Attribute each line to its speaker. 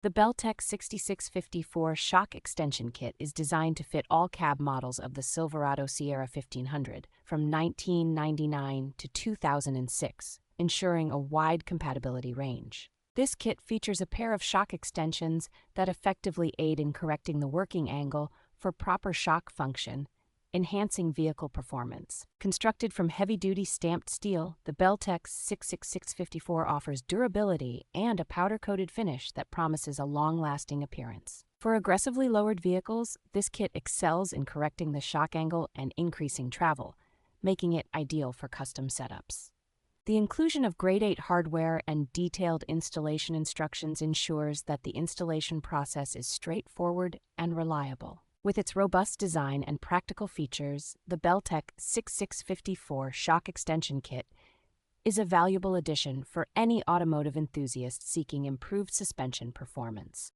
Speaker 1: The Belltech 6654 shock extension kit is designed to fit all cab models of the Silverado Sierra 1500 from 1999 to 2006, ensuring a wide compatibility range. This kit features a pair of shock extensions that effectively aid in correcting the working angle for proper shock function, enhancing vehicle performance. Constructed from heavy-duty stamped steel, the Belltech 66654 offers durability and a powder-coated finish that promises a long-lasting appearance. For aggressively lowered vehicles, this kit excels in correcting the shock angle and increasing travel, making it ideal for custom setups. The inclusion of Grade 8 hardware and detailed installation instructions ensures that the installation process is straightforward and reliable. With its robust design and practical features, the Belltech 6654 shock extension kit is a valuable addition for any automotive enthusiast seeking improved suspension performance.